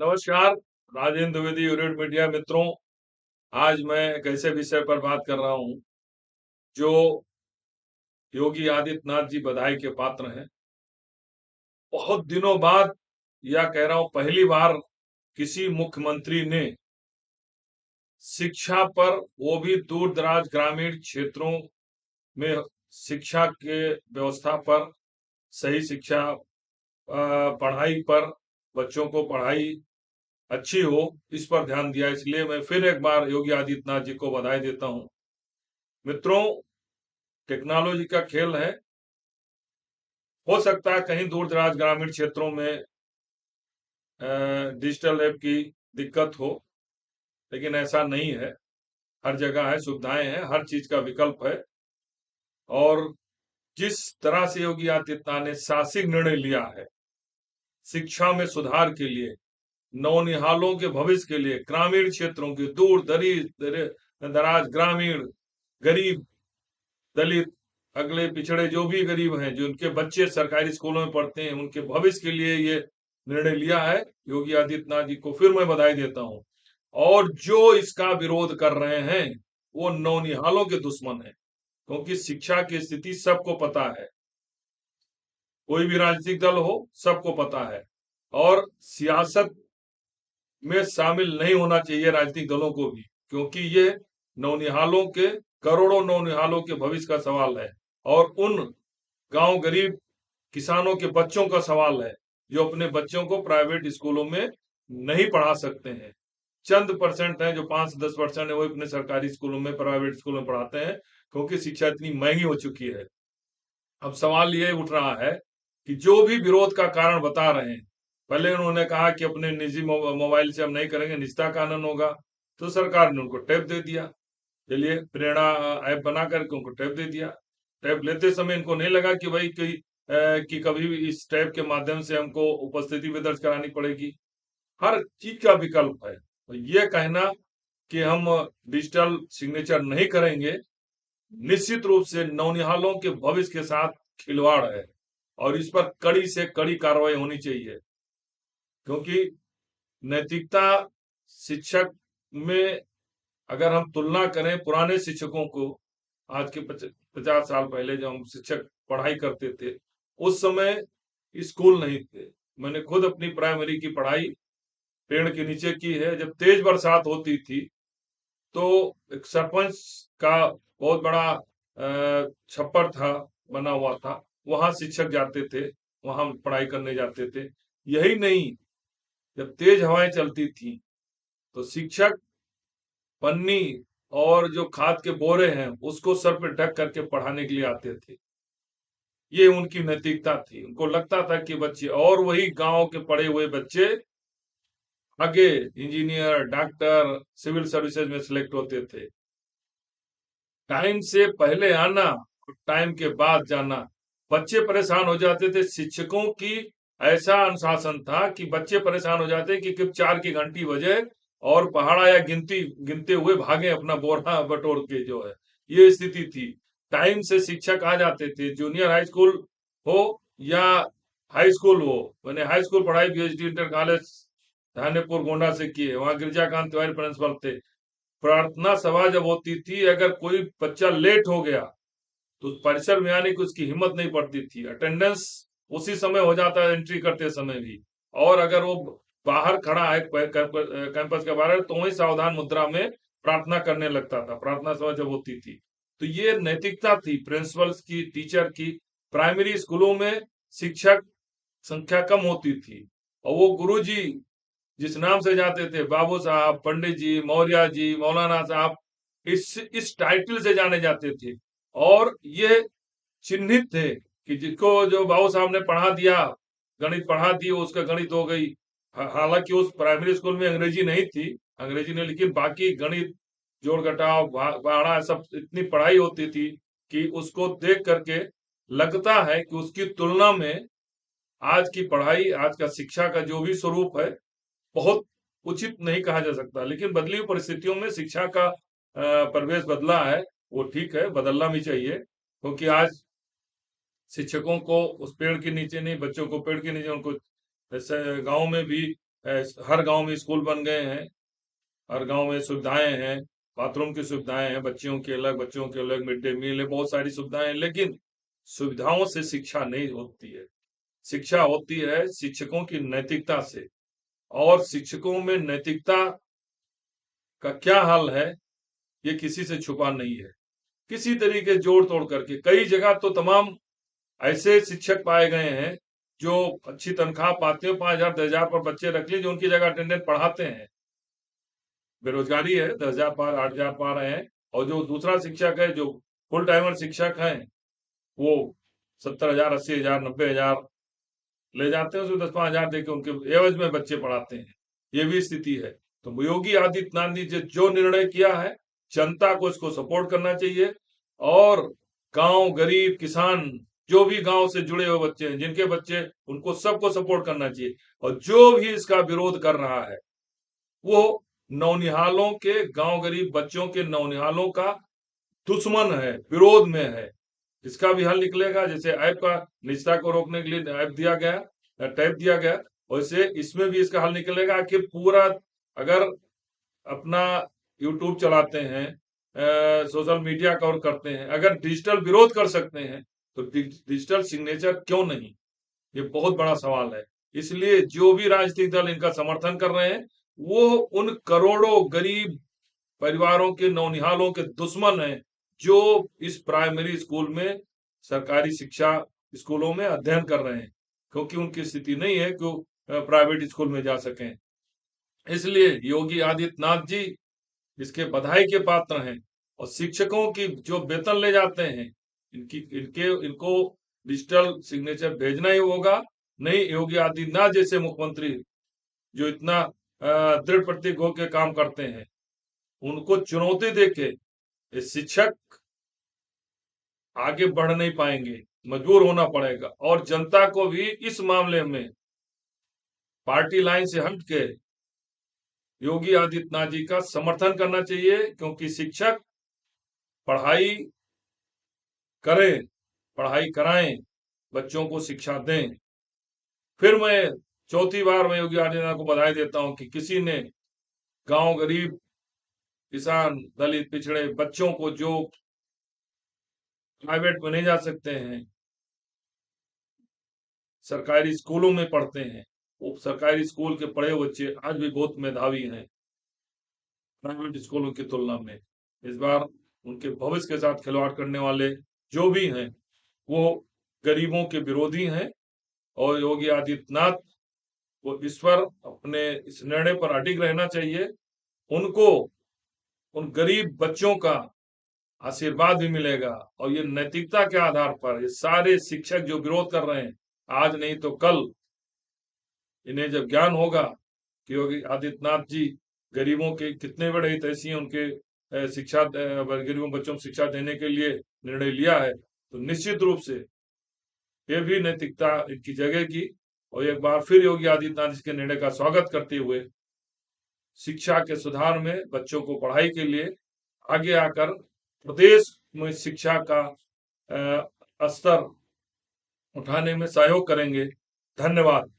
नमस्कार। Rajendra Dwivedi, unit media मित्रों। आज मैं एक ऐसे विषय पर बात कर रहा हूं जो योगी आदित्यनाथ जी बधाई के पात्र हैं। बहुत दिनों बाद, या कह रहा हूं पहली बार, किसी मुख्यमंत्री ने शिक्षा पर, वो भी दूर दराज ग्रामीण क्षेत्रों में शिक्षा के व्यवस्था पर, सही शिक्षा, पढ़ाई पर, बच्चों को पढ़ाई अच्छी हो, इस पर ध्यान दिया। इसलिए मैं फिर एक बार योगी आदित्यनाथ जी को बधाई देता हूं। मित्रों, टेक्नोलॉजी का खेल है। हो सकता है कहीं दूर दराज ग्रामीण क्षेत्रों में डिजिटल ऐप की दिक्कत हो, लेकिन ऐसा नहीं है। हर जगह है, सुविधाएं हैं, हर चीज का विकल्प है। और जिस तरह से योगी आदित्यनाथ ने साहसिक निर्णय लिया है शिक्षा में सुधार के लिए, नौनिहालों के भविष्य के लिए, ग्रामीण क्षेत्रों के दूर दराज ग्रामीण, गरीब, दलित, अगले पिछड़े जो भी गरीब हैं, जो उनके बच्चे सरकारी स्कूलों में पढ़ते हैं, उनके भविष्य के लिए ये निर्णय लिया है। योगी आदित्यनाथ जी को फिर मैं बधाई देता हूं। और जो इसका विरोध कर रहे हैं वो नौनिहालों के दुश्मन है, क्योंकि शिक्षा की स्थिति सबको पता है। कोई भी राजनीतिक दल हो, सबको पता है। और सियासत में शामिल नहीं होना चाहिए राजनीतिक दलों को भी, क्योंकि ये नौनिहालों के, करोड़ों नौनिहालों के भविष्य का सवाल है। और उन गांव गरीब किसानों के बच्चों का सवाल है जो अपने बच्चों को प्राइवेट स्कूलों में नहीं पढ़ा सकते हैं। चंद परसेंट हैं, जो 5 से 10% है, वो अपने सरकारी स्कूलों में, प्राइवेट स्कूलों में पढ़ाते हैं, क्योंकि शिक्षा इतनी महंगी हो चुकी है। अब सवाल ये उठ रहा है कि जो भी विरोध का कारण बता रहे हैं, पहले उन्होंने कहा कि अपने निजी मोबाइल से हम नहीं करेंगे, निजता कानून होगा, तो सरकार ने उनको टैब दे दिया। चलिए, प्रेरणा ऐप बना करके उनको टैब दे दिया। टैब लेते समय इनको नहीं लगा कि भाई कि कभी भी इस टैब के माध्यम से हमको उपस्थिति भी दर्ज करानी पड़ेगी। हर चीज का विकल्प है। तो ये कहना कि हम डिजिटल सिग्नेचर नहीं करेंगे, निश्चित रूप से नौनिहालों के भविष्य के साथ खिलवाड़ है। और इस पर कड़ी से कड़ी कार्रवाई होनी चाहिए, क्योंकि नैतिकता, शिक्षक में अगर हम तुलना करें पुराने शिक्षकों को, आज के 50 साल पहले जब हम शिक्षक पढ़ाई करते थे, उस समय स्कूल नहीं थे। मैंने खुद अपनी प्राइमरी की पढ़ाई पेड़ के नीचे की है। जब तेज बरसात होती थी तो एक सरपंच का बहुत बड़ा छप्पर था, बना हुआ था, वहां शिक्षक जाते थे, वहां पढ़ाई करने जाते थे। यही नहीं, जब तेज हवाएं चलती थी तो शिक्षक पन्नी और जो खाद के बोरे हैं उसको सर पे ढक करके पढ़ाने के लिए आते थे। ये उनकी नैतिकता थी। उनको लगता था कि बच्चे, और वही गांव के पढ़े हुए बच्चे आगे इंजीनियर, डॉक्टर, सिविल सर्विसेज में सिलेक्ट होते थे। टाइम से पहले आना और टाइम के बाद जाना, बच्चे परेशान हो जाते थे। शिक्षकों की ऐसा अनुशासन था कि बच्चे परेशान हो जाते कि कब 4 की घंटी बजे और पहाड़ा या गिनती गिनते हुए भागे अपना बोरा बटोर के, जो है ये स्थिति थी। टाइम से शिक्षक आ जाते थे, जूनियर हाई स्कूल हो या हाई स्कूल हो। मैंने हाई स्कूल पढ़ाई बीएचडी इंटर कॉलेज धानेपुर गोंडा से की है, वहां गिरजाकांत तिवारी प्रिंसिपल थे। प्रार्थना सभा जब होती थी, अगर कोई बच्चा लेट हो गया तो परिसर में आने की उसकी हिम्मत नहीं पड़ती थी। अटेंडेंस उसी समय हो जाता है, एंट्री करते समय भी। और अगर वो बाहर खड़ा है कैंपस के बाहर, तो वही सावधान मुद्रा में प्रार्थना करने लगता था, प्रार्थना सभा जब होती थी। तो ये नैतिकता थी प्रिंसिपल्स की, टीचर की। प्राइमरी स्कूलों में शिक्षक संख्या कम होती थी, और वो गुरुजी जिस नाम से जाते थे, बाबू साहब, पंडित जी, मौर्य जी, मौलाना साहब, इस टाइटल से जाने जाते थे। और ये चिन्हित थे कि जिसको जो बाबू साहब ने पढ़ा दिया, गणित पढ़ा दी, उसका गणित हो गई। हालांकि उस प्राइमरी स्कूल में अंग्रेजी नहीं थी, अंग्रेजी ने, लेकिन बाकी गणित, जोड़ घटाव, भाड़ा, सब इतनी पढ़ाई होती थी कि उसको देख करके लगता है कि उसकी तुलना में आज की पढ़ाई, आज का शिक्षा का जो भी स्वरूप है, बहुत उचित नहीं कहा जा सकता। लेकिन बदली हुई परिस्थितियों में शिक्षा का परिवेश बदला है, वो ठीक है, बदलना भी चाहिए। क्योंकि आज शिक्षकों को उस पेड़ के नीचे नहीं, बच्चों को पेड़ के नीचे, उनको जैसे गांव में भी हर गांव में स्कूल बन गए हैं, हर गांव में सुविधाएं हैं, बाथरूम की सुविधाएं हैं, बच्चों के अलग मिड डे मील है, बहुत सारी सुविधाएं हैं, लेकिन सुविधाओं से शिक्षा नहीं होती है। शिक्षा होती है शिक्षकों की नैतिकता से, और शिक्षकों में नैतिकता का क्या हाल है ये किसी से छुपा नहीं है। किसी तरीके जोड़ तोड़ करके कई जगह तो तमाम ऐसे शिक्षक पाए गए हैं जो अच्छी तनख्वाह पाते हो, 5,000 10,000 पर बच्चे रख ली, जो उनकी जगह अटेंडेंट पढ़ाते हैं। बेरोजगारी है, 10,000 पार 8,000 पा रहे हैं, और जो दूसरा शिक्षक है, जो फुल टाइमर शिक्षक हैं, वो 70,000 80,000 90,000 ले जाते हैं, उसको 10-5,000 देके उनके एवज में बच्चे पढ़ाते हैं। ये भी स्थिति है। तो योगी आदित्यनाथ जी जो निर्णय किया है, जनता को इसको सपोर्ट करना चाहिए, और गांव गरीब किसान जो भी गांव से जुड़े हुए बच्चे हैं, जिनके बच्चे, उनको सबको सपोर्ट करना चाहिए। और जो भी इसका विरोध कर रहा है वो नौनिहालों के, गांव गरीब बच्चों के नौनिहालों का दुश्मन है, विरोध में है। इसका भी हल निकलेगा। जैसे ऐप का निजता को रोकने के लिए ऐप दिया गया, टैब दिया गया, वैसे इसमें भी इसका हल निकलेगा कि पूरा, अगर अपना यूट्यूब चलाते हैं, सोशल मीडिया कवर करते हैं, अगर डिजिटल विरोध कर सकते हैं तो डिजिटल सिग्नेचर क्यों नहीं? ये बहुत बड़ा सवाल है। इसलिए जो भी राजनीतिक दल इनका समर्थन कर रहे हैं, वो उन करोड़ों गरीब परिवारों के नौनिहालों के दुश्मन हैं, जो इस प्राइमरी स्कूल में, सरकारी शिक्षा स्कूलों में अध्ययन कर रहे हैं, क्योंकि उनकी स्थिति नहीं है कि प्राइवेट स्कूल में जा सकें। इसलिए योगी आदित्यनाथ जी इसके बधाई के पात्र हैं, और शिक्षकों की जो वेतन ले जाते हैं, इनको डिजिटल सिग्नेचर भेजना ही होगा। नहीं, योगी आदित्यनाथ जैसे मुख्यमंत्री जो इतना दृढ़ प्रतीक होकर काम करते हैं, उनको चुनौती देके ये शिक्षक आगे बढ़ नहीं पाएंगे, मजबूर होना पड़ेगा। और जनता को भी इस मामले में पार्टी लाइन से हट के योगी आदित्यनाथ जी का समर्थन करना चाहिए, क्योंकि शिक्षक पढ़ाई करें, पढ़ाई कराएं, बच्चों को शिक्षा दें। फिर मैं चौथी बार मैं योगी आदित्यनाथ को बधाई देता हूं कि किसी ने गांव गरीब किसान दलित पिछड़े बच्चों को, जो प्राइवेट में नहीं जा सकते हैं, सरकारी स्कूलों में पढ़ते हैं, वो सरकारी स्कूल के पढ़े बच्चे आज भी बहुत मेधावी हैं प्राइवेट स्कूलों की तुलना में। इस बार उनके भविष्य के साथ खिलवाड़ करने वाले जो भी हैं, वो गरीबों के विरोधी हैं, और योगी आदित्यनाथ को इस पर, अपने इस निर्णय पर अडिग रहना चाहिए। उनको उन गरीब बच्चों का आशीर्वाद भी मिलेगा, और ये नैतिकता के आधार पर ये सारे शिक्षक जो विरोध कर रहे हैं, आज नहीं तो कल इन्हें जब ज्ञान होगा कि योगी आदित्यनाथ जी गरीबों के कितने बड़े हितैषी हैं, उनके शिक्षा, गरीबों बच्चों को शिक्षा देने के लिए निर्णय लिया है, तो निश्चित रूप से ये भी नैतिकता इनकी जगेगी। और एक बार फिर योगी आदित्यनाथ जी के निर्णय का स्वागत करते हुए, शिक्षा के सुधार में, बच्चों को पढ़ाई के लिए आगे आकर प्रदेश में शिक्षा का स्तर उठाने में सहयोग करेंगे। धन्यवाद।